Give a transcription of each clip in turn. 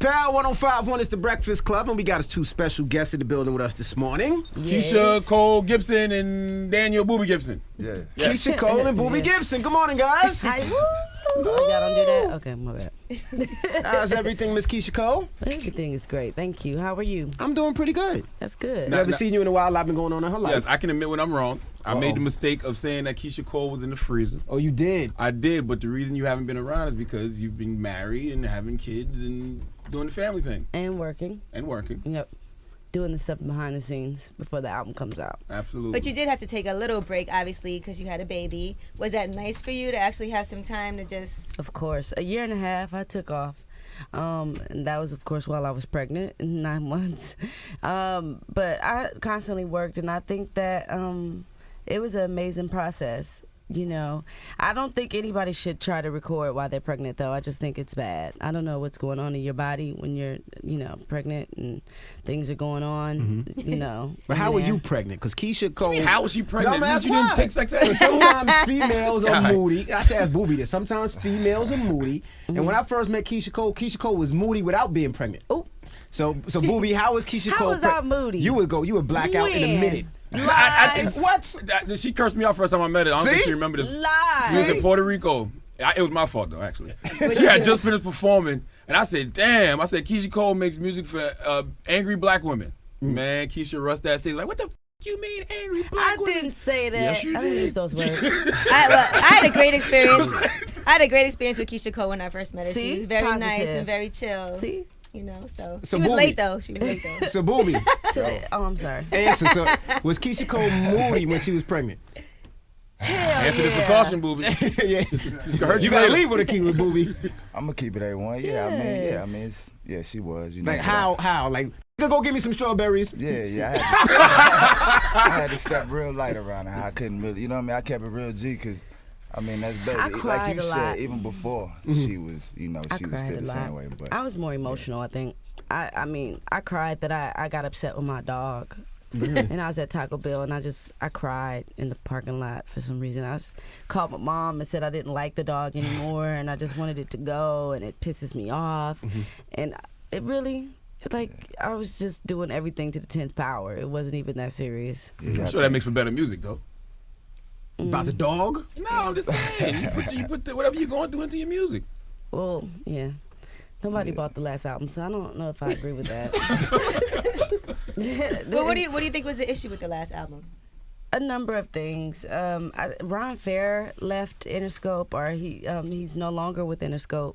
Power 105.1 is the Breakfast Club, and we got us two special guests in the building with us this morning. Yes. Keyshia Cole Gibson and Daniel Booby Gibson. Yeah. Keyshia Cole and Booby Gibson. Good morning, guys. Hi. Oh, y'all don't do that? Okay, my bad. How's everything, Miss Keyshia Cole? Everything is great. Thank you. How are you? I'm doing pretty good. That's good. Haven't seen you in a while. A lot been going on in her life. Yes, I can admit when I'm wrong. I made the mistake of saying that Keyshia Cole was in the freezer. Oh, you did? I did, but the reason you haven't been around is because you've been married and having kids and doing the family thing. And working. Yep. Doing the stuff behind the scenes before the album comes out. Absolutely. But you did have to take a little break, obviously, because you had a baby. Was that nice for you to actually have some time to just... Of course. A year and a half, I took off. And that was, of course, while I was pregnant in 9 months. But I constantly worked, and I think that it was an amazing process. You know, I don't think anybody should try to record while they're pregnant, though. I just think it's bad. I don't know what's going on in your body when you're, pregnant and things are going on, But how were you pregnant? Because Keyshia Cole... How was she pregnant? Dumbass, You didn't take sex ed? Sometimes females are moody. I should ask Booby this. Sometimes females are moody. And when I first met Keyshia Cole was moody without being pregnant. Oh. So Booby, how was Keyshia Cole? How was I moody? You would black out in a minute. What? She cursed me out first time I met her. I don't think she remembered this. Lies. She was in Puerto Rico. It was my fault, though, actually. She had just finished performing, and I said, damn. I said, Keyshia Cole makes music for angry black women. Man, Keyshia rushed that thing. Like, what the f*** you mean angry black women? I didn't say that. Yes, you I did. didn't use those words. I had a great experience. I had a great experience with Keyshia Cole when I first met her. See? She was very Positive. nice and very chill. See? So So she was Booby. late, though. So Booby, Oh, I'm sorry. answer. So was Keyshia Cole moody when she was pregnant? Answer this with caution, Booby. Yeah. You You gotta leave with a key with Booby. I'm gonna keep it A1. She was. Like how? Like, go get me some strawberries. Yeah. I had to step real light around her. I couldn't really, I kept it real G because, that's baby. I Like cried you a said, lot. even before she was, she was cried still a the lot. same way. But I was more emotional, I think. I cried that I got upset with my dog. And I was at Taco Bell, and I cried in the parking lot for some reason. Called my mom and said I didn't like the dog anymore, and I just wanted it to go, and it pisses me off. And it really, I was just doing everything to the 10th power. It wasn't even that serious. yeah, I'm sure that makes for better music, though. About the dog? No, I'm just saying. You put whatever you're going through into your music. Well, yeah. Nobody bought the last album, so I don't know if I agree with that. But what do you think was the issue with the last album? A number of things. Ron Fair left Interscope, or he's no longer with Interscope,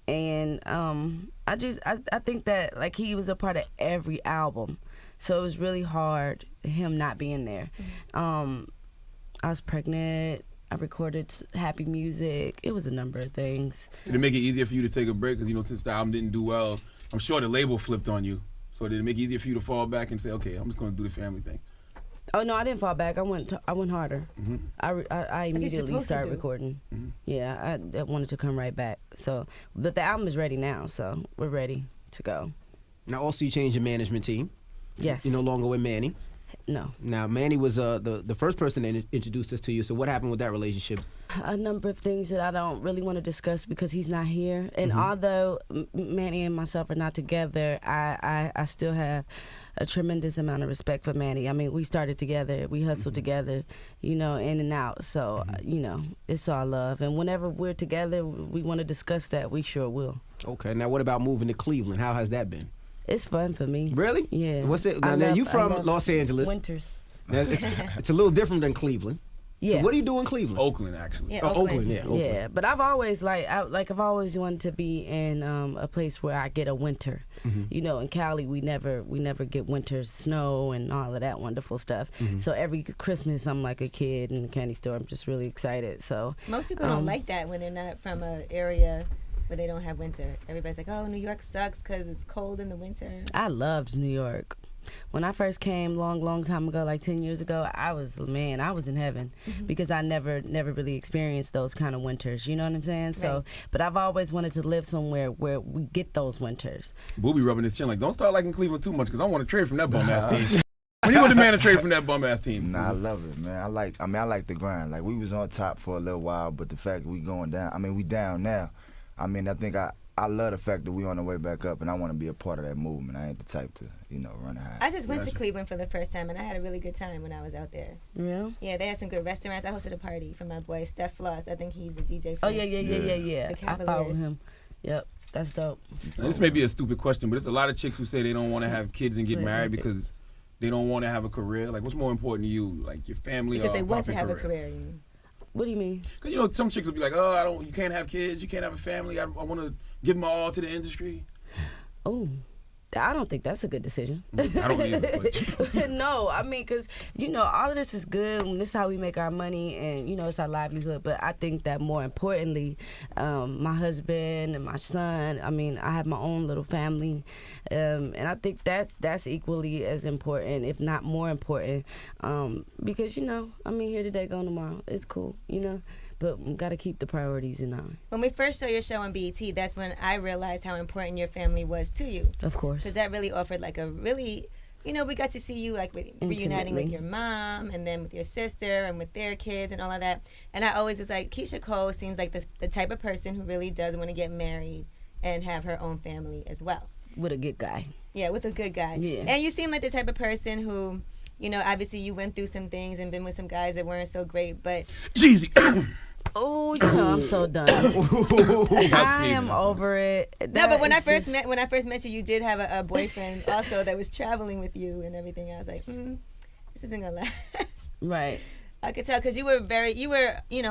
and I think that he was a part of every album, so it was really hard him not being there. I was pregnant. I recorded happy music. It was a number of things. Did it make it easier for you to take a break? Because, since the album didn't do well, I'm sure the label flipped on you. So did it make it easier for you to fall back and say, okay, I'm just going to do the family thing? Oh, no, I didn't fall back. I went harder. Mm-hmm. I immediately started recording. Mm-hmm. Yeah, I wanted to come right back. So, but the album is ready now, so we're ready to go. Now, also you changed your management team. Yes. You're no longer with Manny. No. Now, Manny was the first person that introduced us to you. So what happened with that relationship? A number of things that I don't really want to discuss because he's not here. And although Manny and myself are not together, I still have a tremendous amount of respect for Manny. I mean, we started together. We hustled together, in and out. So, it's all love. And whenever we're together, we want to discuss that. We sure will. Okay. Now, what about moving to Cleveland? How has that been? It's fun for me. Really? Yeah. What's it? Now you from Los Angeles. Winters. Now, it's a little different than Cleveland. Yeah. So what do you do in Cleveland? Oakland, actually. Yeah, Oakland. Yeah. Oakland. Yeah, but I've always I've always wanted to be in a place where I get a winter. In Cali we never get winter snow and all of that wonderful stuff. So every Christmas I'm like a kid in the candy store. I'm just really excited. So Most people don't like that when they're not from an area where they don't have winter. Everybody's like, oh, New York sucks because it's cold in the winter. I loved New York. When I first came long time ago, like 10 years ago, I was in heaven because I never really experienced those kind of winters. You know what I'm saying? Right. So, but I've always wanted to live somewhere where we get those winters. Booby rubbing his chin like, don't start liking Cleveland too much because I want to trade from that bum-ass team. When you want the man to trade from that bum-ass team? Nah, I love it, man. I like the grind. Like, we was on top for a little while, but the fact that we going down, we down now. I think I love the fact that we on the way back up, and I want to be a part of that movement. I ain't the type to, run high. I just went to Cleveland for the first time, and I had a really good time when I was out there. Yeah. Yeah, they had some good restaurants. I hosted a party for my boy Steph Floss. I think he's a DJ. For Oh yeah. The I follow Cavaliers. him. Yep, that's dope. Now, this may be a stupid question, but there's a lot of chicks who say they don't want to have kids and get married because they don't want to have a career. Like, what's more important to you, like your family Because or they want to have career? a career. You mean? What do you mean? Because some chicks will be like, oh, you can't have kids, you can't have a family. I want to give my all to the industry. Oh, I don't think that's a good decision. I don't either. But. No, I mean, because, all of this is good, and this is how we make our money, and, it's our livelihood. But I think that more importantly, my husband and my son, I mean, I have my own little family, and I think that's equally as important, if not more important, because, I'm here today, gone tomorrow. It's cool, But we got to keep the priorities in mind. When we first saw your show on BET, that's when I realized how important your family was to you. Of course. Because that really offered like a really, we got to see you like reuniting with your mom and then with your sister and with their kids and all of that. And I always was like, Keyshia Cole seems like the type of person who really does want to get married and have her own family as well. With a good guy. Yeah, with a good guy. Yeah. And you seem like the type of person who, obviously you went through some things and been with some guys that weren't so great, but... Jeezy. Oh, I'm so done. I am over it. No, but when I first met you, you did have a boyfriend also that was traveling with you and everything. I was like, this isn't gonna last. Right. I could tell because you were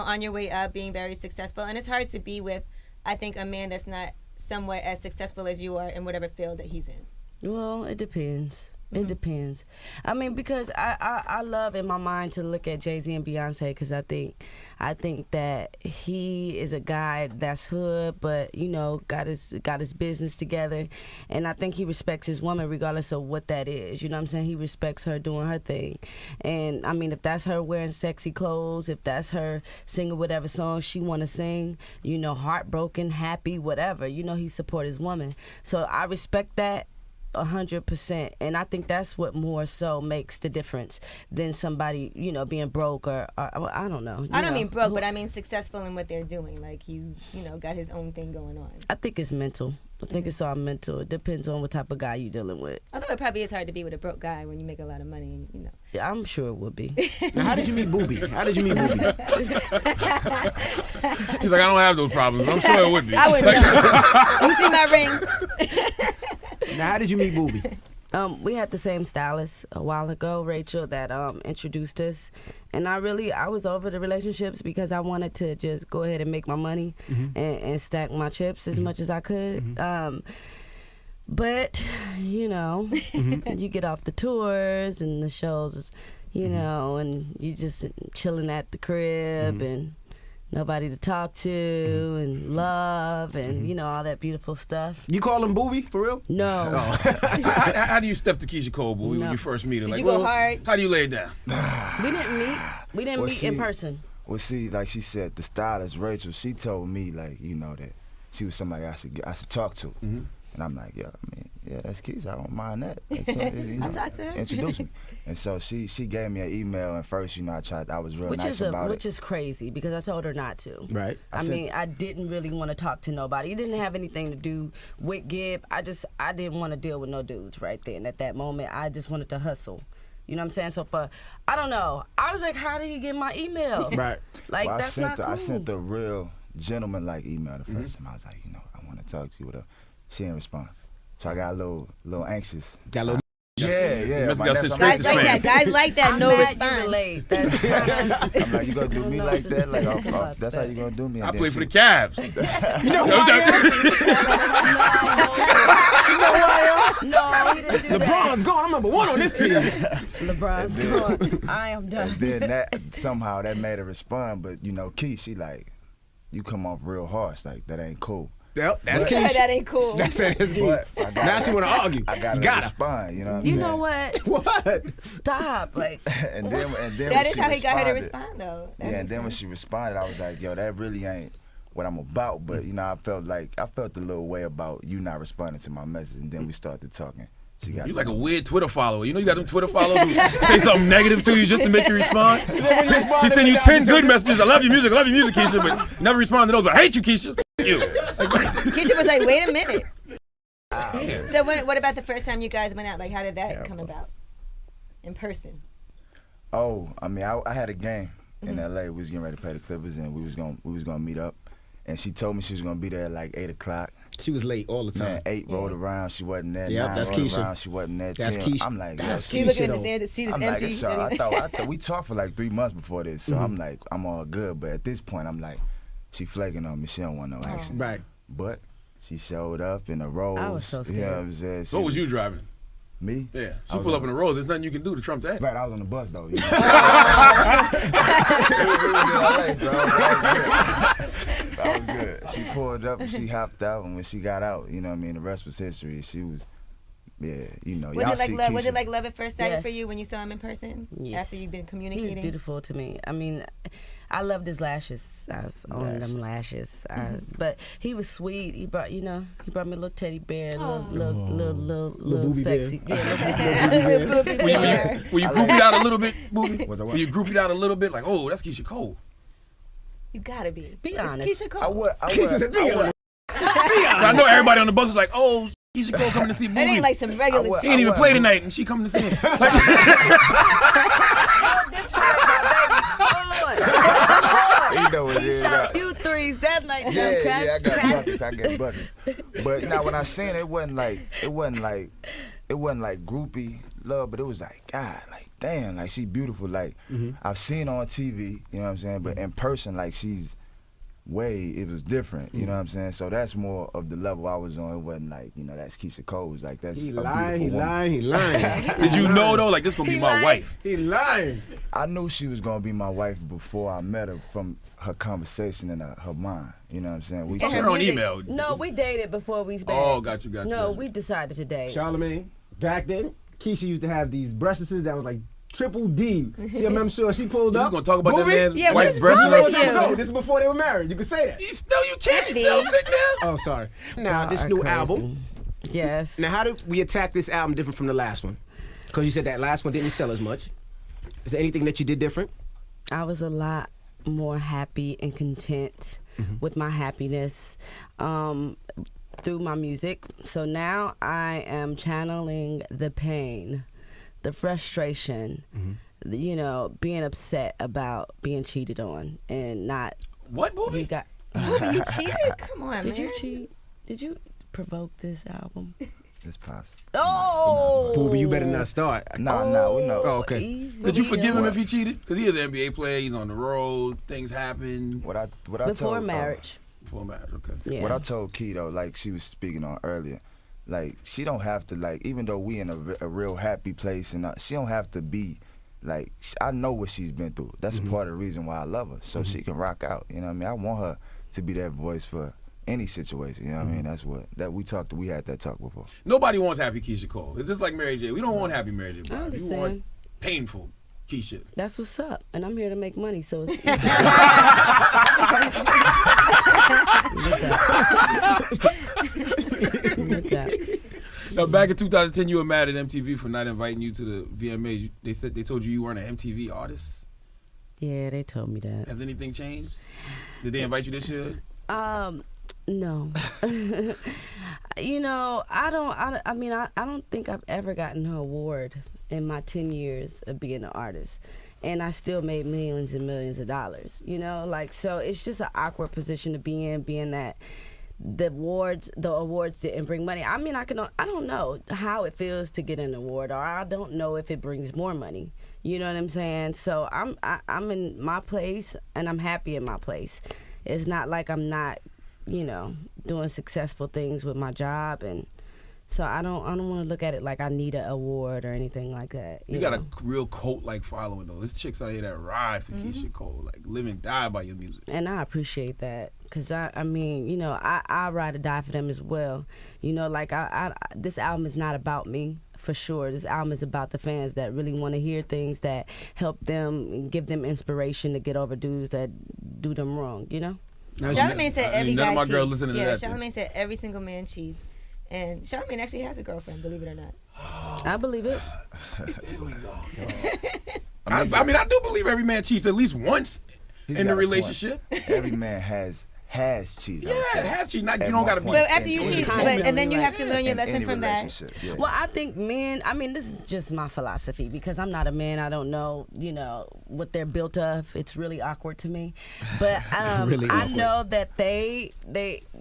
on your way up, being very successful, and it's hard to be with, I think, a man that's not somewhat as successful as you are in whatever field that he's in. Well, it depends. It depends. I mean, because I love in my mind to look at Jay-Z and Beyonce because I think that he is a guy that's hood, but got his business together, and I think he respects his woman regardless of what that is. You know what I'm saying? He respects her doing her thing, and I mean, if that's her wearing sexy clothes, if that's her singing whatever song she want to sing, heartbroken, happy, whatever, he support his woman. So I respect that. 100%, and I think that's what more so makes the difference than somebody being broke or I don't know. I don't mean broke, but I mean successful in what they're doing. Like he's got his own thing going on. I think it's mental. I think it's all mental. It depends on what type of guy you're dealing with. Although it probably is hard to be with a broke guy when you make a lot of money, Yeah, I'm sure it would be. Now, how did you meet Booby? She's like, I don't have those problems. I'm sure it would be. I wouldn't know. Do you see my ring? Now, how did you meet Booby? We had the same stylist a while ago, Rachel, that introduced us. And I was over the relationships because I wanted to just go ahead and make my money and stack my chips as much as I could. But, you get off the tours and the shows, and you just chilling at the crib and nobody to talk to and love and, all that beautiful stuff. You call him Booby, for real? No. Oh. How do you step to Keyshia Cole, Boo, when you first meet her? Did you go hard? How do you lay it down? We didn't meet. We didn't meet in person. Well, see, like she said, the stylist, Rachel, she told me, like, that she was somebody I should talk to. And I'm like, that's Keyshia. I don't mind that. I'll talk to him. Introduce me. And so she gave me an email, and first, I was real nice about it. Which is crazy because I told her not to. Right. I mean, I didn't really want to talk to nobody. It didn't have anything to do with Gibb. I didn't want to deal with no dudes right then at that moment. I just wanted to hustle. You know what I'm saying? So I don't know. I was like, how did he get my email? Right. Like, well, that's not cool. I sent the real gentleman-like email the first time. I was like, I want to talk to you. Whatever. She didn't respond. So I got a little anxious. Got a little. Yeah. Guys like that. No response. Late. That's I'm like, you gonna do me like that? Like, that's how you gonna do me? I play for the Cavs. You know who I am? No, he didn't do LeBron's gone. I'm number one on this team. LeBron's gone. I am done. And then that somehow that made her respond, but Key, she like, you come off real harsh, like that ain't cool. Yep, that's Yeah, Keyshia. that ain't cool. That's key. Now she want to argue. I gotta you gotta respond. You know what I'm You saying? know what? What? Stop. Like, and then That is how he got her to respond, though. And then when she responded, I was like, yo, that really ain't what I'm about. But I felt a little way about you not responding to my message, and then we started talking. You like a weird Twitter follower. You got them Twitter followers who say something negative to you just to make you respond? She send you 10 good messages. I love your music, Keyshia, but you never respond to those. But I hate you, Keyshia. You. Keisha was like, wait a minute. Damn. So what about the first time you guys went out? Like, how did that come about? In person. Oh, I mean, I had a game in LA. We was getting ready to play the Clippers, and we was gonna meet up. And she told me she was gonna be there at like 8 o'clock. She was late all the time. Man, 8 rolled around, she wasn't there. Yep, 9 that's rolled Keyshia. around, she wasn't there. That's 10. Keyshia. I'm like, That's yo, You looking at Keyshia, the seat is I'm empty. like, so I thought we talked for like 3 months before this, so I'm like, I'm all good. But at this point, I'm like, she flaking on me. She don't want no action. Right. But she showed up in a Rose. I was so scared. You know what I'm saying? So what was you driving? Me? Yeah. She I was pulled up on- in a Rose. There's nothing you can do to trump that. Right, I was on the bus though. You know? That was good. She pulled up and she hopped out, and when she got out, you know what I mean, the rest was history. She was, yeah, you know. Was y'all it like see love? Was Keyshia. it like love at first sight Yes. for you when you saw him in person? Yes. After you've been He was communicating. beautiful to me. I mean, I loved his lashes. I was on them lashes. But he was sweet. He brought me a little teddy bear, little booby bear. sexy. Yeah, little booby bear. Were you groupied out a little bit, Booby? Was I what? Were you groupied out a little bit? Like, oh, that's Keyshia Cole. You gotta be. Be It's honest. Keisha Cole. I would. Keisha said, "Be honest." I know everybody on the bus was like, oh, Keyshia Cole coming to see That Booby. ain't like some regular I would- She ain't even I play tonight, and she coming to see him. Like, You know what it He is. shot right? a few threes that night. Yeah, them I got cats. buckets. I got buckets. But now when I seen it, it wasn't like groupie love, but it was like, God, like damn, like she beautiful. Like I've seen her on TV, you know what I'm saying? But in person, like she's it was different, you know what I'm saying? So that's more of the level I was on. It wasn't like, you know, that's Keisha Cole. It was like that's He a lying, he beautiful woman. lying, he lying. did you know though? Like, this gonna be my wife. He lying. I knew she was gonna be my wife before I met her from her conversation and her mind. You know what I'm saying? We And Send her her on music- email. No, we dated before we met. Oh, got you. No, we decided to date. Charlamagne, back then, Keyshia used to have these breasts that was like triple D. See, I'm sure she pulled You up. just gonna talk about that Booby? man's Yeah, wife's what's breast? wrong and with all- you? No, this is before they were married. You can say that. You can't. She's still sick now. Oh, sorry. Now, this Are new crazy. album. Yes. Now, how did we attack this album different from the last one? Because you said that last one didn't sell as much. Is there anything that you did different? I was a lot more happy and content with my happiness through my music. So now I am channeling the pain, the frustration, being upset about being cheated on and not. What, We Booby? got. Booby, you cheated? Come on, Did man. you cheat? Did you provoke this album? It's possible. Oh, Booby, you better not start. No, we know. Oh, okay. easy. Could you forgive him if he cheated? Because he is an NBA player. He's on the road. Things happen What I before told marriage? before marriage. Okay. Yeah. What I told Key though, like she was speaking on earlier, like she don't have to like, even though we in a real happy place, and she don't have to be like. I know what she's been through. That's part of the reason why I love her, so she can rock out. You know what I mean? I want her to be that voice for any situation. You know what I mean? That's what we had that talk before. Nobody wants happy Keyshia Cole. It's just like Mary J. We don't want happy Mary J. I Blige. We understand. want painful Keyshia. That's what's up, and I'm here to make money. So it's With that. Now, back in 2010, you were mad at MTV for not inviting you to the VMAs. They told you weren't an MTV artist. Yeah, they told me that. Has anything changed? Did they invite you this year? No. I don't think I've ever gotten an award in my 10 years of being an artist. And I still made millions and millions of dollars, so it's just an awkward position to be in, being that the awards didn't bring money. I mean, I don't know how it feels to get an award, or I don't know if it brings more money. You know what I'm saying? So I'm in my place, and I'm happy in my place. It's not like I'm not, doing successful things with my job, and so I don't want to look at it like I need an award or anything like that. You got a real cult-like following, though. There's chicks out here that ride for Mm-hmm. Keyshia Cole, like live and die by your music. And I appreciate that, because I ride or die for them as well. This album is not about me, for sure. This album is about the fans that really want to hear things that help them and give them inspiration to get over dudes that do them wrong, Charlamagne said every none guy of my cheats. girls listen to yeah, that then. Charlamagne said every single man cheats. And Charlamagne actually has a girlfriend, believe it or not. I believe it. Here we go. I mean, I do believe every man cheats at least once He's in got the a point. relationship. Every man has has cheated. Yeah, has cheated. Not, you At don't one got to be. point. But after you cheat, and then you have to learn your In lesson any from that. relationship, yeah. Well, I think men, I mean, this is just my philosophy because I'm not a man. I don't know, what they're built of. It's really awkward to me. But Really I awkward. know that they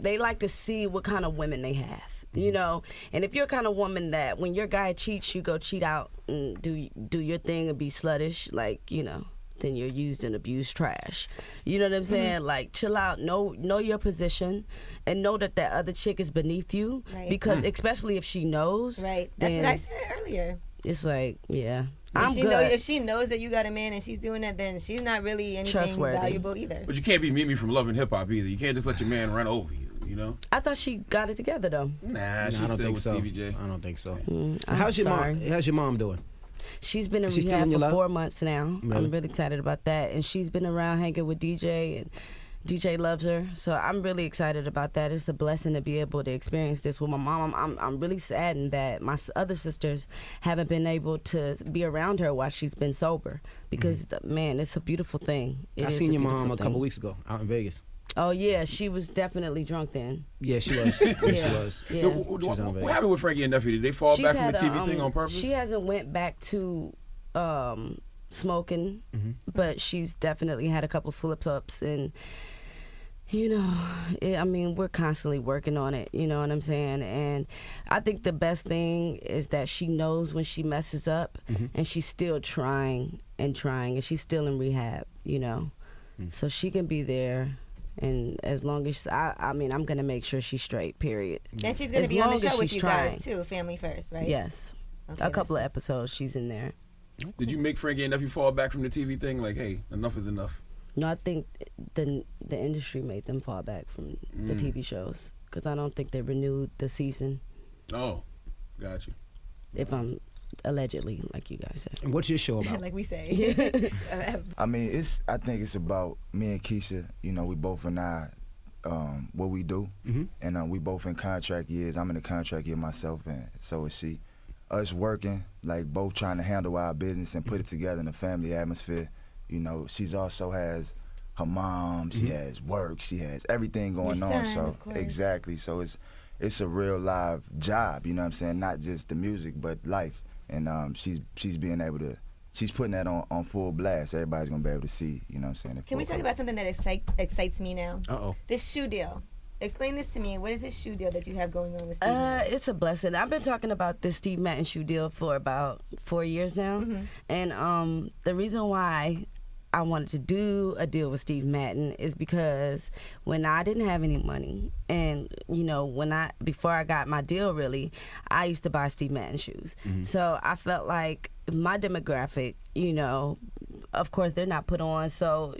like to see what kind of women they have. And if you're kind of woman that when your guy cheats, you go cheat out and do your thing and be sluttish, then you're used and abused trash. You know what I'm saying? Like, chill out, know your position, and know that other chick is beneath you. Right. Because especially if she knows, Right. That's what then I said earlier. it's like, yeah, If I'm she good. if she knows that you got a man and she's doing that, then she's not really anything Trustworthy. valuable either. But you can't be Mimi from Love and Hip Hop either. You can't just let your man run over you. You know? I thought she got it together though. Nah, I she's don't still think with so. Stevie J. I don't think so. I'm How's your sorry. mom? How's your mom doing? She's been in Is she still rehab in your for life? 4 months now. Really? I'm really excited about that. And she's been around hanging with DJ, and DJ loves her. So I'm really excited about that. It's a blessing to be able to experience this with my mom. I'm really saddened that my other sisters haven't been able to be around her while she's been sober. Because, man, it's a beautiful thing. It I is seen your beautiful mom a thing. couple weeks ago out in Vegas. Oh, yeah. She was definitely drunk then. Yeah, she was. Yeah, she Yeah. was. Yeah. She was out in What Vegas. happened with Frankie and Duffy? Did they fall She's back from had the TV a, thing on purpose? She hasn't went back to smoking, but she's definitely had a couple slip ups, and we're constantly working on it. You know what I'm saying? And I think the best thing is that she knows when she messes up, and she's still trying, and she's still in rehab. So she can be there. And as long as I'm gonna make sure she's straight. Period. And she's going to As be on the long as show with she's you trying. guys too, Family First, right? Yes, Okay, a couple of episodes she's in there. Did you make Frankie and Duffy fall back from the TV thing? Like, hey, enough is enough. No, I think the industry made them fall back from the TV shows because I don't think they renewed the season. Oh, got you. If I'm allegedly, like you guys said. And what's your show about? like we say. I mean, I think it's about me and Keyshia. We both and I, what we do, and we both in contract years. I'm in a contract year myself, and so is she. Us working, like both trying to handle our business and put it together in a family atmosphere. She's also has her mom. She has work. She has everything going Your on. son, So of course. exactly. So it's a real live job. You know what I'm saying? Not just the music, but life. And she's being able to. She's putting that on full blast. Everybody's gonna be able to see. You know what I'm saying? Can we talk about something that excites me now? Uh-oh. This shoe deal. Explain this to me. What is this shoe deal that you have going on with Steve? It's a blessing. I've been talking about this Steve Madden shoe deal for about 4 years now, and the reason why I wanted to do a deal with Steve Madden is because when I didn't have any money, and before I got my deal, really, I used to buy Steve Madden shoes. So I felt like my demographic, of course they're not put on, so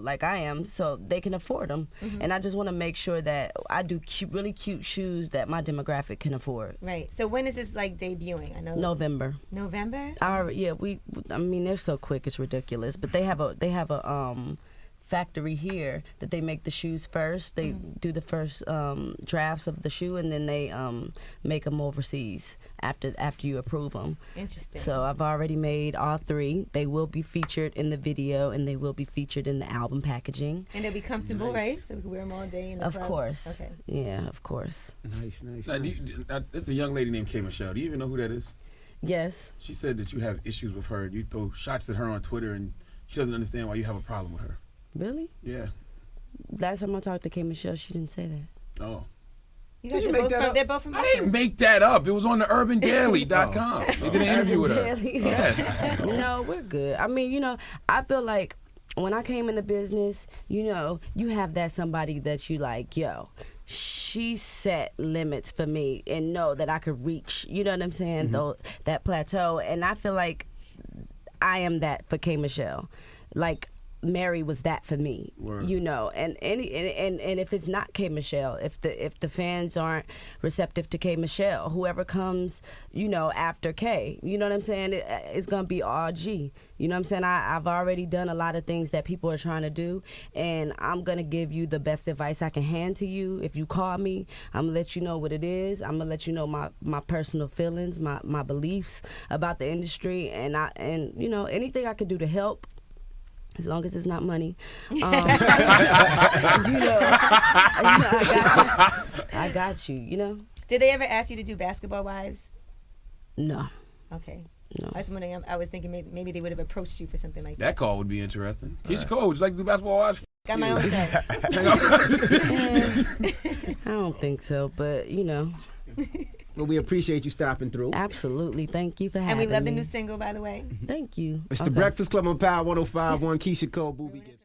like I am, so they can afford them. And I just want to make sure that I do really cute shoes that my demographic can afford. Right. So when is this debuting? I know November. November. They're so quick, it's ridiculous. But they have a factory here that they make the shoes first. They do the first drafts of the shoe, and then they make them overseas after you approve them. Interesting. So I've already made all 3. They will be featured in the video, and they will be featured in the album packaging. And they'll be comfortable, right? So we can wear them all day in the Of club? course. Okay. Yeah, of course. Nice. Now, there's a young lady named K. Michelle. Do you even know who that is? Yes. She said that you have issues with her. You throw shots at her on Twitter, and she doesn't understand why you have a problem with her. Really? Yeah. Last time I talked to K. Michelle, she didn't say that. Oh. You guys you are make both that from, up? they're both from I didn't make that up. It was on the urbandaily.com. They did an interview with her. Daily. Yes. No, we're good. I mean, I feel like when I came into business, you have that somebody that you like, she set limits for me and know that I could reach, you know what I'm saying, though, that plateau. And I feel like I am that for K. Michelle. Like, Mary was that for me, Word. and if it's not K. Michelle, if the fans aren't receptive to K. Michelle, whoever comes, after K, you know what I'm saying, it's gonna be all G. You know what I'm saying? I've already done a lot of things that people are trying to do, and I'm gonna give you the best advice I can hand to you. If you call me, I'm gonna let you know what it is. I'm gonna let you know my personal feelings, my beliefs about the industry, and anything I can do to help. as long as it's not money. I got you. Did they ever ask you to do Basketball Wives? No. Okay. No. I was wondering. I was thinking maybe they would have approached you for something like that. That call would be interesting. Keyshia Cole, would you like to do Basketball Wives? Got my own show. I don't think so, but Well, we appreciate you stopping through. Absolutely. Thank you for having And me. we love the new single, by the way. Thank you. It's the Breakfast Club on Power 105.1. Keyshia Cole, Boobie Gibson.